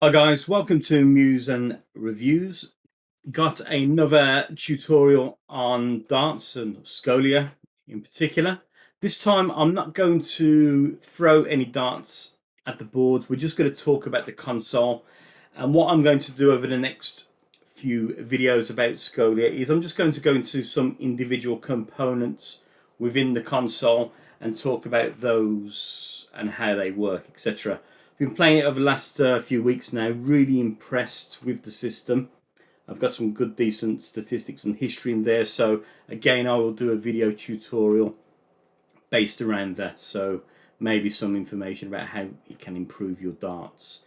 Hi guys, welcome to Muse and Reviews. Got another tutorial on darts and Scolia in particular. This time I'm not going to throw any darts at the board. We're just going to talk about the console. And what I'm going to do over the next few videos about Scolia is I'm just going to go into some individual components within the console and talk about those and how they work, etc. Been playing it over the last few weeks now. Really impressed with the system. I've got some good, decent statistics and history in there. So again, I will do a video tutorial based around that. So maybe some information about how it can improve your darts.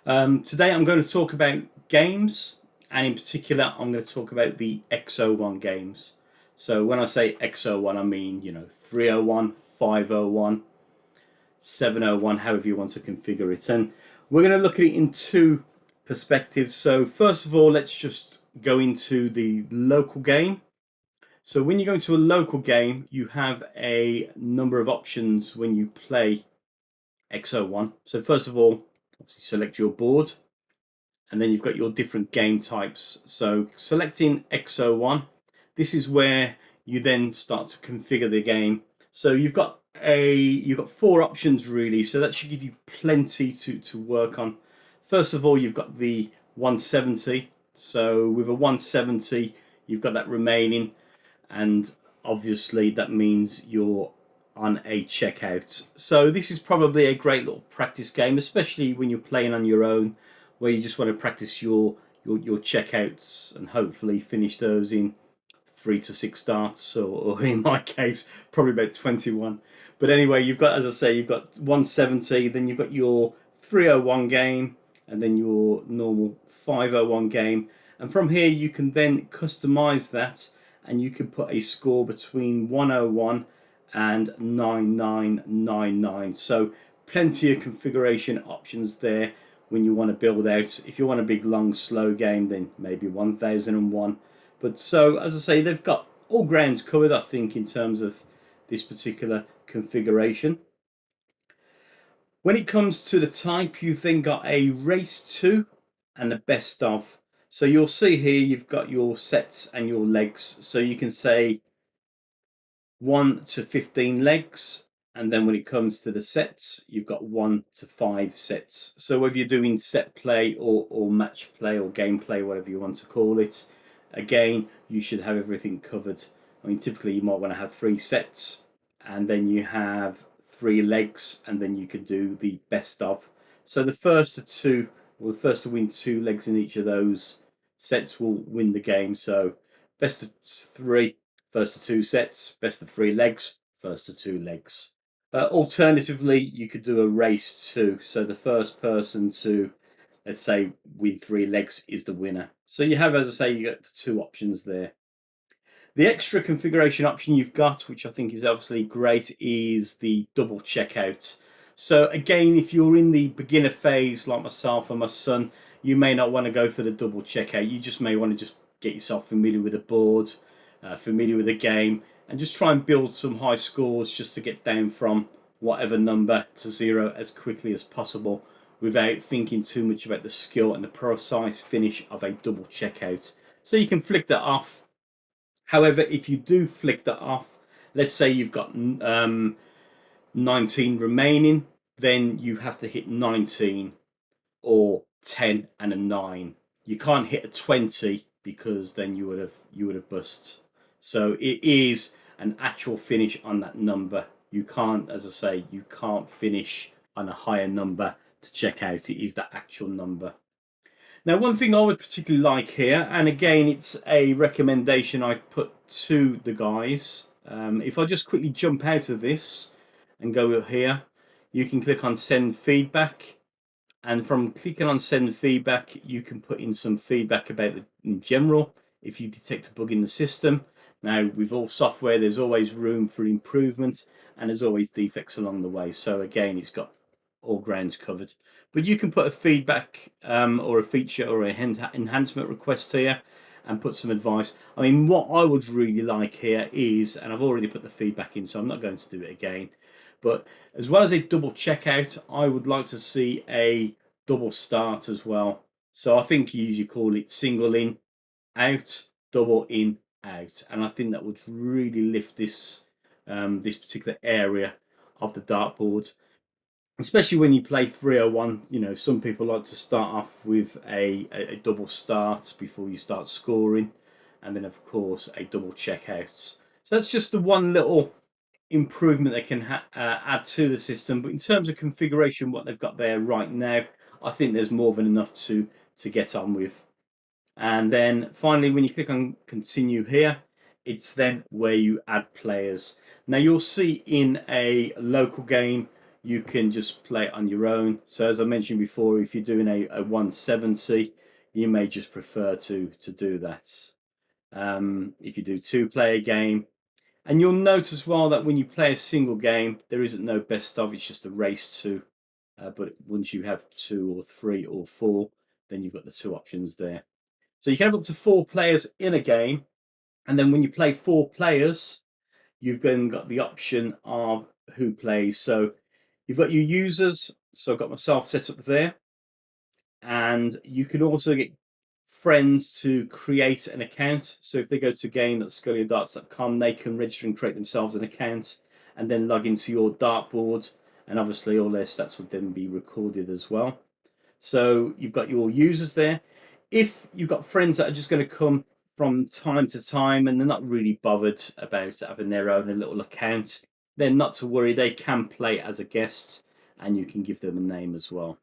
Today, I'm going to talk about games, and in particular, I'm going to talk about the X01 games. So when I say X01, I mean 301, 501. 701, however you want to configure it. And we're going to look at it in two perspectives. So first of all, let's just go into the local game. So when you go into a local game, you have a number of options when you play X01. So first of all, obviously select your board, and then you've got your different game types. So selecting X01, this is where you then start to configure the game. So you've got four options really, so that should give you plenty to work on. First of all, you've got the 170. So with a 170, you've got that remaining, and obviously that means you're on a checkout. So this is probably a great little practice game, especially when you're playing on your own, where you just want to practice your checkouts and hopefully finish those in 3 to 6 darts, or in my case, probably about 21. But anyway, you've got, as I say, you've got 170, then you've got your 301 game, and then your normal 501 game. And from here, you can then customize that, and you can put a score between 101 and 9999. So plenty of configuration options there when you want to build out. If you want a big, long, slow game, then maybe 1001. But so, as I say, they've got all grounds covered, I think, in terms of this particular configuration. When it comes to the type, you've then got a race to and a best of. So you'll see here you've got your sets and your legs. So you can say 1 to 15 legs, and then when it comes to the sets, you've got 1 to 5 sets. So whether you're doing set play or match play or gameplay, whatever you want to call it, again, you should have everything covered. I mean, typically you might want to have 3 sets, and then you have 3 legs, and then you could do the best of. So the first to two, or the first to win 2 legs in each of those sets will win the game. So best of 3, first to 2 sets, best of 3 legs, first to 2 legs. Alternatively, you could do a race to, so the first person to, let's say, win 3 legs is the winner. So you have, as I say, you got 2 options there. The extra configuration option you've got, which I think is obviously great, is the double checkout. So again, if you're in the beginner phase like myself and my son, you may not want to go for the double checkout. You just may want to just get yourself familiar with the board, familiar with the game, and just try and build some high scores just to get down from whatever number to 0 as quickly as possible without thinking too much about the skill and the precise finish of a double checkout. So you can flick that off. However, if you do flick that off, let's say you've got 19 remaining, then you have to hit 19 or 10 and a 9. You can't hit a 20 because then you would have bust. So it is an actual finish on that number. You can't, as I say, you can't finish on a higher number to check out. It is the actual number. Now, one thing I would particularly like here, and again, it's a recommendation I've put to the guys. If I just quickly jump out of this and go here, you can click on send feedback. And from clicking on send feedback, you can put in some feedback about it in general if you detect a bug in the system. Now, with all software, there's always room for improvement, and there's always defects along the way. So again, it's got all grounds covered. But you can put a feedback or a feature or an enhancement request here and put some advice. I mean, what I would really like here is, and I've already put the feedback in, so I'm not going to do it again, but as well as a double checkout, I would like to see a double start as well. So I think you usually call it single in, out, double in, out, and I think that would really lift this this particular area of the dartboard, especially when you play 301. You know, some people like to start off with a double start before you start scoring, and then of course a double checkout. So that's just the one little improvement they can add to the system. But in terms of configuration, what they've got there right now, I think there's more than enough to get on with. And then finally, when you click on continue here, it's then where you add players. Now you'll see in a local game, you can just play it on your own. So as I mentioned before, if you're doing a 170, you may just prefer to do that. If you do two-player game, and you'll note as well that when you play a single game, there isn't no best of, it's just a race to. But once you have 2 or 3 or 4, then you've got the 2 options there. So you can have up to 4 players in a game, and then when you play 4 players, you've then got the option of who plays. So you've got your users, so I've got myself set up there, and you can also get friends to create an account. So if they go to game.scoliadarts.com, they can register and create themselves an account and then log into your dartboard, and obviously all their stats would then be recorded as well. So you've got your users there. If you've got friends that are just going to come from time to time and they're not really bothered about having their own little account, then not to worry, they can play as a guest and you can give them a name as well.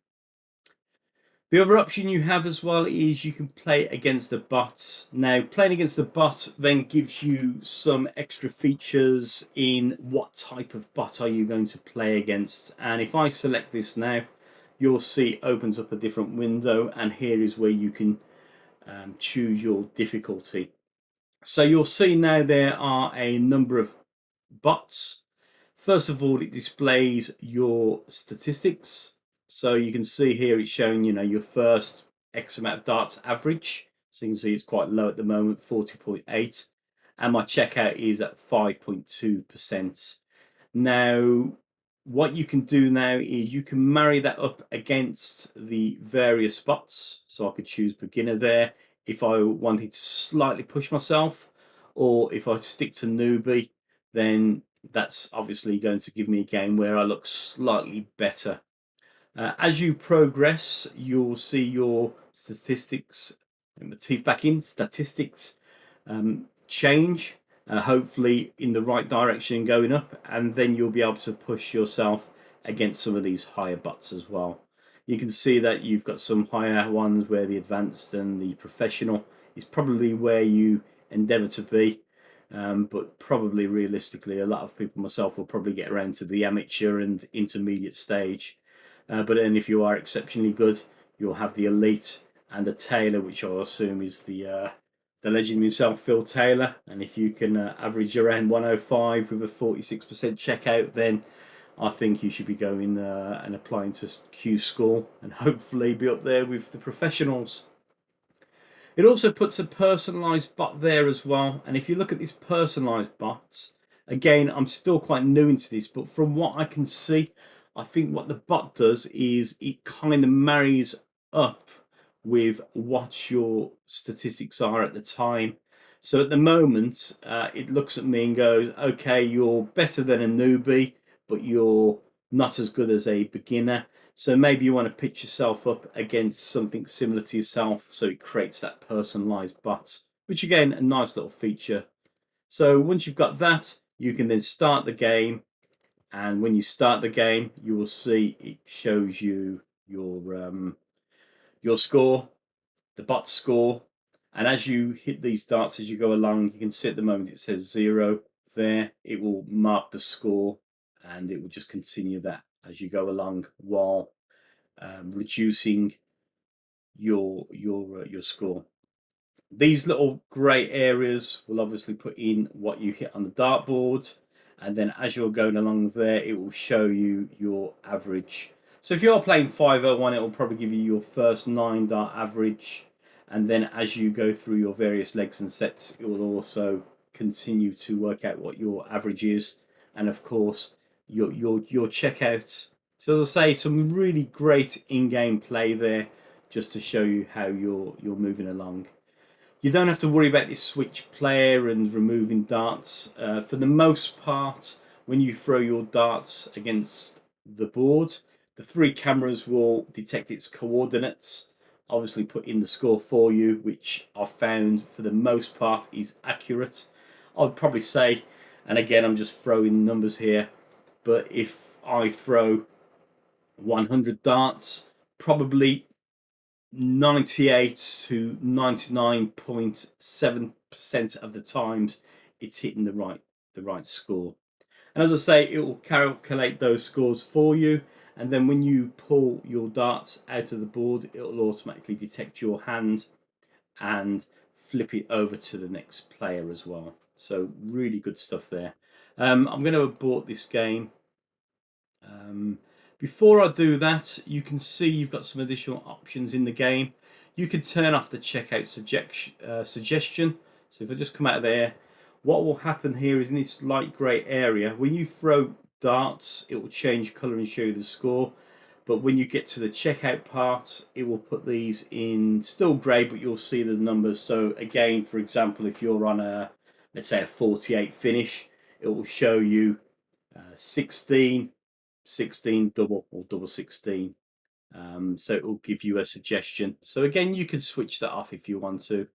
The other option you have as well is you can play against the bot. Now, playing against the bot then gives you some extra features in what type of bot are you going to play against. And if I select this now, you'll see it opens up a different window, and here is where you can choose your difficulty. So you'll see now there are a number of bots. First of all, it displays your statistics. So you can see here it's showing, you know, your first X amount of darts average. So you can see it's quite low at the moment, 40.8. And my checkout is at 5.2%. Now, what you can do now is you can marry that up against the various spots. So I could choose beginner there if I wanted to slightly push myself, or if I stick to newbie, then that's obviously going to give me a game where I look slightly better. As you progress, you'll see your statistics, and the teeth back in, statistics change, hopefully in the right direction going up, and then you'll be able to push yourself against some of these higher bots as well. You can see that you've got some higher ones where the advanced and the professional is probably where you endeavour to be. But probably realistically, a lot of people, myself, will probably get around to the amateur and intermediate stage. But then if you are exceptionally good, you'll have the elite and the Taylor, which I assume is the legend himself, Phil Taylor. And if you can average around 105 with a 46% checkout, then I think you should be going and applying to Q Score and hopefully be up there with the professionals. It also puts a personalized bot there as well. And if you look at these personalized bots, again, I'm still quite new into this, but from what I can see, I think what the bot does is it kind of marries up with what your statistics are at the time. So at the moment, it looks at me and goes, okay, you're better than a newbie, but you're not as good as a beginner. So maybe you want to pitch yourself up against something similar to yourself, so it creates that personalized bot, which again, a nice little feature. So once you've got that, you can then start the game, and when you start the game, you will see it shows you your score, the bot score, and as you hit these darts as you go along, you can see at the moment it says 0 there. It will mark the score, and it will just continue that as you go along while reducing your score. These little grey areas will obviously put in what you hit on the dartboard, and then as you're going along there, it will show you your average. So if you're playing 501, it will probably give you your first 9 dart average, and then as you go through your various legs and sets, it will also continue to work out what your average is, and of course your checkout So as I say, some really great in-game play there, just to show you how you're moving along. You don't have to worry about this switch player and removing darts. For the most part, when you throw your darts against the board, the three cameras will detect its coordinates, obviously put in the score for you, which I've found for the most part is accurate. I'd probably say, and again I'm just throwing numbers here, but if I throw 100 darts, probably 98 to 99.7% of the times it's hitting the right score. And as I say, it will calculate those scores for you, and then when you pull your darts out of the board, it will automatically detect your hand and flip it over to the next player as well. So really good stuff there. I'm going to abort this game. Before I do that, you can see you've got some additional options in the game. You can turn off the checkout suggestion. So if I just come out of there, what will happen here is in this light grey area, when you throw darts, it will change colour and show you the score. But when you get to the checkout part, it will put these in still grey, but you'll see the numbers. So again, for example, if you're on a, let's say a 48 finish, it will show you 16, 16 double or double 16. So it will give you a suggestion. So again, you can switch that off if you want to.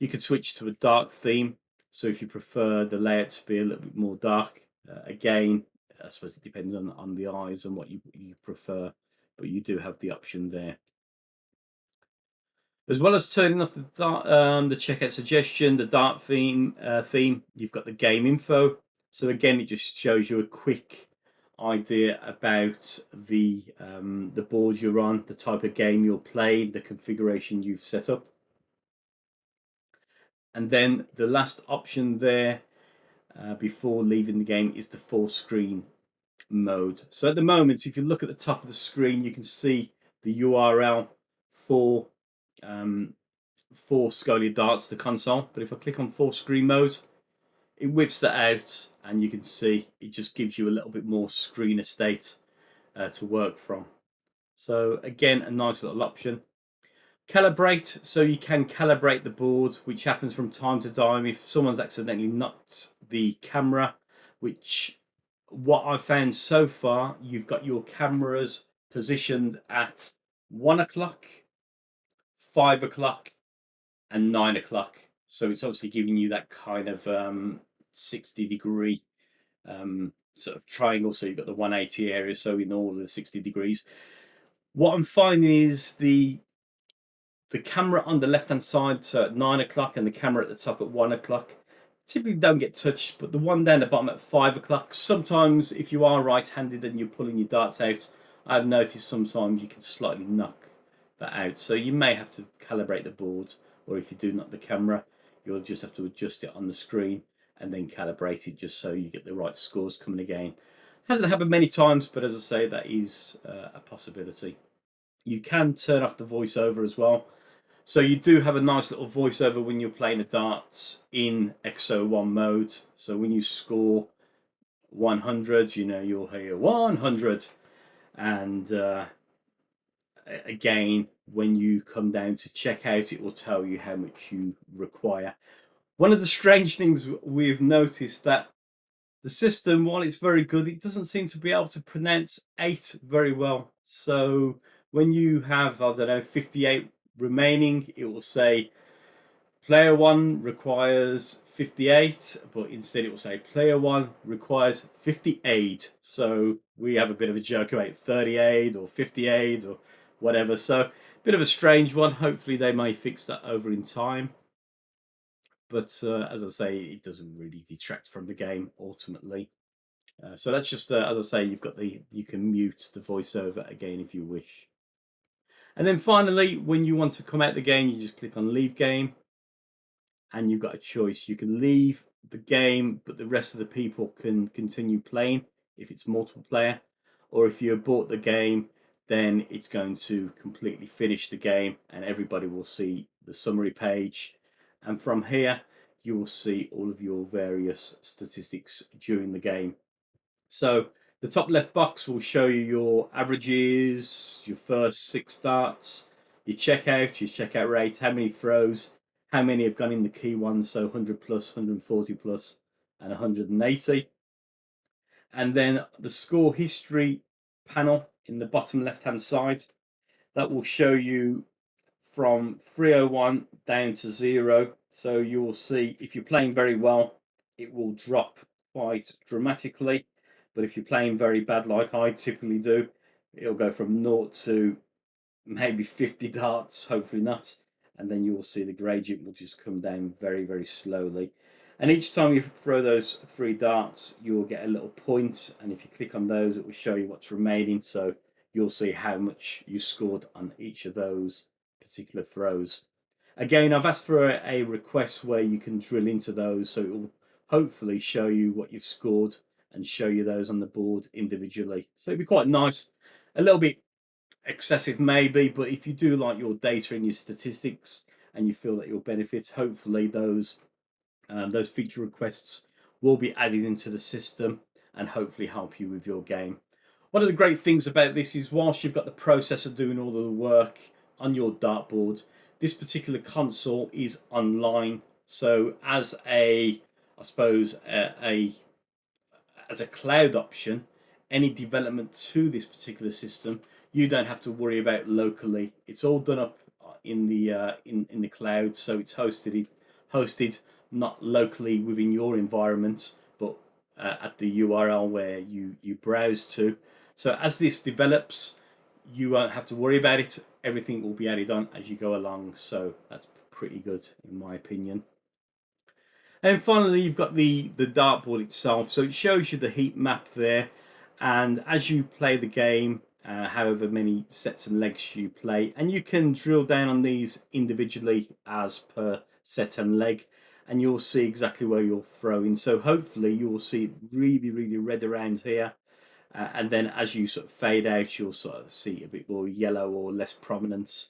You could switch to a dark theme. So if you prefer the layout to be a little bit more dark, again, I suppose it depends on the eyes and what you prefer, but you do have the option there. As well as turning off the checkout suggestion, the dark theme, you've got the game info. So again, it just shows you a quick idea about the board you're on, the type of game you're playing, the configuration you've set up. And then the last option there before leaving the game is the full screen mode. So at the moment, if you look at the top of the screen, you can see the URL for Scolia Darts, the console. But if I click on full screen mode, it whips that out, and you can see it just gives you a little bit more screen estate to work from. So again, a nice little option. Calibrate, so you can calibrate the board, which happens from time to time if someone's accidentally knocked the camera, which what I've found so far, you've got your cameras positioned at 1 o'clock, 5 o'clock, and 9 o'clock. So it's obviously giving you that kind of 60-degree sort of triangle. So you've got the 180 area, so in all of the 60 degrees. What I'm finding is the camera on the left hand side, so at 9 o'clock, and the camera at the top at 1 o'clock, typically don't get touched, but the one down the bottom at 5 o'clock, sometimes if you are right handed and you're pulling your darts out, I've noticed sometimes you can slightly knock that out. So you may have to calibrate the board, or if you do knock the camera, you'll just have to adjust it on the screen and then calibrate it just so you get the right scores coming again. Hasn't happened many times, but as I say, that is a possibility. You can turn off the voiceover as well. So you do have a nice little voiceover when you're playing the darts in X01 mode. So when you score 100, you'll hear 100. And again, when you come down to checkout, it will tell you how much you require. One of the strange things we've noticed that the system, while it's very good, it doesn't seem to be able to pronounce 8 very well. So when you have, I don't know, 58 remaining, it will say player 1 requires 58, but instead it will say player 1 requires 58. So we have a bit of a joke about 38 or 58 or whatever. So a bit of a strange one. Hopefully they may fix that over in time. But as I say, it doesn't really detract from the game ultimately. So that's just, as I say, you can mute the voiceover again if you wish. And then finally, when you want to come out the game, you just click on leave game, and you've got a choice. You can leave the game, but the rest of the people can continue playing if it's multiple player, or if you abort the game, then it's going to completely finish the game and everybody will see the summary page. And from here, you will see all of your various statistics during the game. So The top left box will show you your averages, your first 6 darts, your checkout rate, how many throws, how many have gone in the key ones, so 100 plus, 140 plus, and 180. And then the score history panel in the bottom left hand side, that will show you from 301 down to 0. So you will see if you're playing very well, it will drop quite dramatically. But if you're playing very bad, like I typically do, it'll go from 0 to maybe 50 darts, hopefully not. And then you will see the gradient will just come down very, very slowly. And each time you throw those 3 darts, you will get a little point. And if you click on those, it will show you what's remaining. So you'll see how much you scored on each of those particular throws. Again, I've asked for a request where you can drill into those, so it will hopefully show you what you've scored and show you those on the board individually. So it'd be quite nice. A little bit excessive maybe, but if you do like your data and your statistics and you feel that you'll benefit, hopefully those feature requests will be added into the system and hopefully help you with your game. One of the great things about this is whilst you've got the processor doing all of the work on your dartboard, this particular console is online. So as I suppose, as a cloud option, any development to this particular system, you don't have to worry about locally. It's all done up in the cloud, so it's hosted not locally within your environment, but at the URL where you browse to. So as this develops, you won't have to worry about it. Everything will be added on as you go along. So that's pretty good in my opinion. And finally, you've got the dartboard itself. So it shows you the heat map there. And as you play the game, however many sets and legs you play, and you can drill down on these individually as per set and leg, and you'll see exactly where you're throwing. So hopefully you will see it really, really red around here. And then as you sort of fade out, you'll sort of see a bit more yellow or less prominence.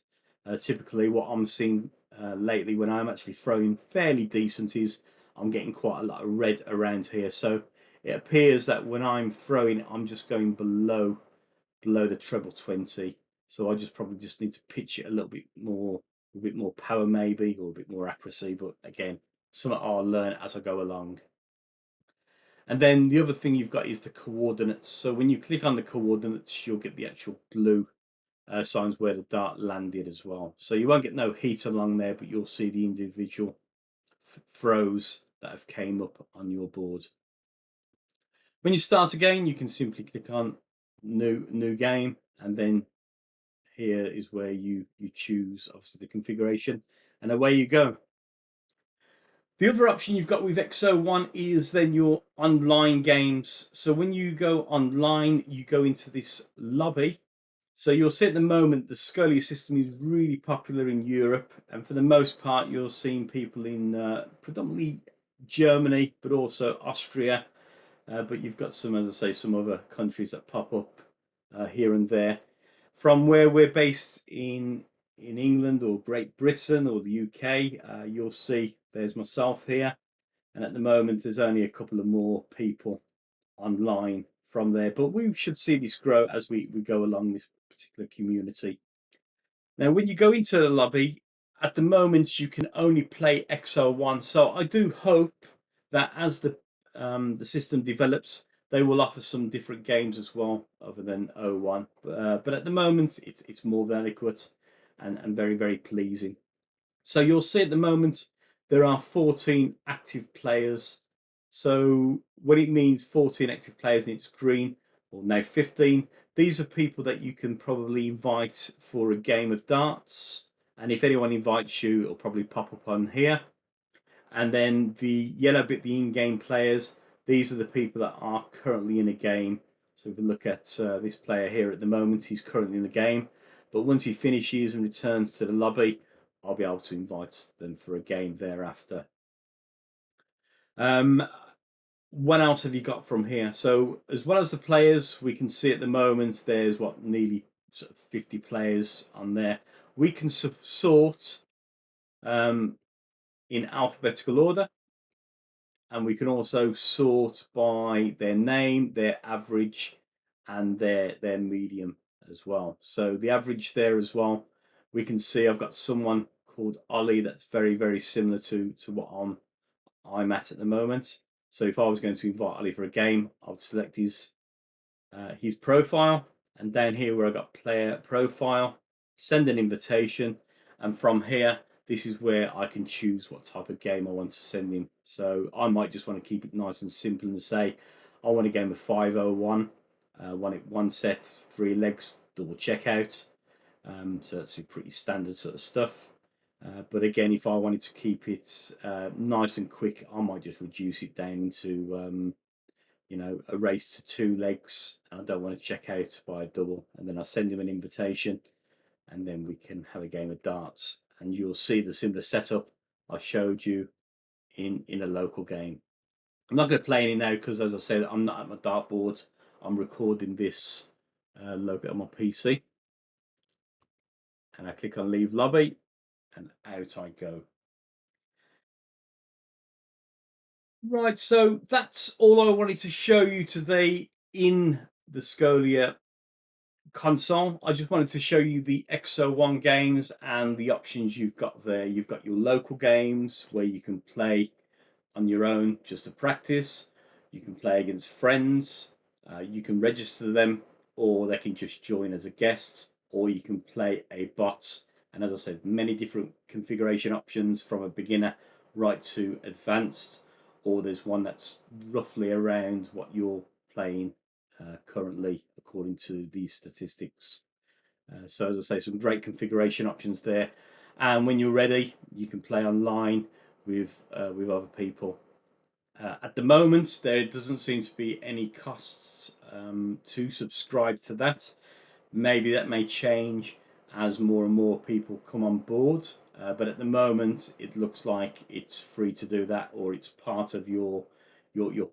Typically what I'm seeing lately when I'm actually throwing fairly decent is I'm getting quite a lot of red around here. So it appears that when I'm throwing, I'm just going below the treble 20. So I probably just need to pitch it a bit more power maybe, or a bit more accuracy. But again, something I'll learn as I go along. And then the other thing you've got is the coordinates. So when you click on the coordinates, you'll get the actual blue signs where the dart landed as well. So you won't get no heat along there, but you'll see the individual throws that have came up on your board. When you start again, you can simply click on new game, and then here is where you choose obviously the configuration, and away you go. The other option you've got with X01 is then your online games. So when you go online, you go into this lobby. So you'll see at the moment the Scolia system is really popular in Europe, and for the most part you're seeing people in predominantly Germany, but also Austria. But you've got some, as I say, some other countries that pop up here and there. From where we're based in England or Great Britain or the UK, you'll see there's myself here, and at the moment there's only a couple of more people online from there, but we should see this grow as we go along this particular community. Now when you go into the lobby, at the moment you can only play X01, so I do hope that as the system develops, they will offer some different games as well other than 01, but at the moment it's more than adequate and very, very pleasing. So you'll see at the moment there are 14 active players. So what it means 14 active players, and it's green, or now 15, these are people that you can probably invite for a game of darts, and if anyone invites you, it'll probably pop up on here. And then the yellow bit, the in-game players, these are the people that are currently in a game. So if we look at this player here at the moment, he's currently in the game, but once he finishes and returns to the lobby, I'll be able to invite them for a game thereafter. What else have you got from here? So as well as the players, we can see at the moment there's nearly sort of 50 players on there. We can sort in alphabetical order, and we can also sort by their name, their average, and their medium as well. So the average there as well, we can see I've got someone called Ollie that's very similar to what I'm at the moment. So if I was going to invite Ollie for a game, I would select his profile, and down here where I got player profile, send an invitation, and from here this is where I can choose what type of game I want to send him. So I might just want to keep it nice and simple and say I want a game of 501, want it one set, 3 legs, double checkout. So that's pretty standard sort of stuff. But again, if I wanted to keep it nice and quick, I might just reduce it down to a race to 2 legs. I don't want to check out by a double, and then I send him an invitation, and then we can have a game of darts. And you'll see the similar setup I showed you in a local game. I'm not going to play any now because, as I said, I'm not at my dartboard. I'm recording this local on my PC, and I click on leave lobby, and out I go. Right, so that's all I wanted to show you today in the Scolia console. I just wanted to show you the X01 games and the options you've got there. You've got your local games where you can play on your own just to practice. You can play against friends. You can register them, or they can just join as a guest, or you can play a bot. And as I said, many different configuration options from a beginner right to advanced, or there's one that's roughly around what you're playing currently according to these statistics. So as I say, some great configuration options there, and when you're ready you can play online with other people. At the moment there doesn't seem to be any costs to subscribe to that. Maybe that may change as more and more people come on board, but at the moment it looks like it's free to do that, or it's part of your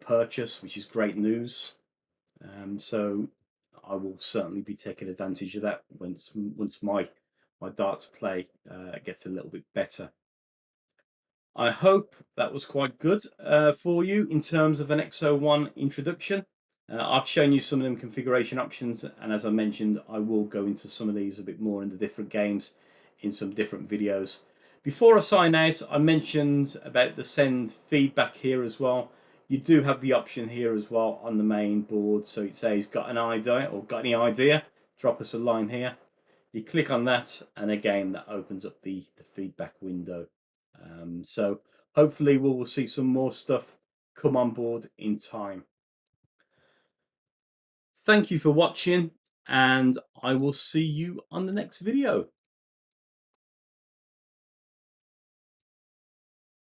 purchase, which is great news. So I will certainly be taking advantage of that once my darts play gets a little bit better. I hope that was quite good for you in terms of an X01 introduction. I've shown you some of them configuration options, and as I mentioned, I will go into some of these a bit more in the different games in some different videos. Before I sign out, I mentioned about the send feedback here as well. You do have the option here as well on the main board. So it says, got an idea or got any idea? Drop us a line here. You click on that, and again, that opens up the feedback window. So hopefully we will see some more stuff come on board in time. Thank you for watching, and I will see you on the next video.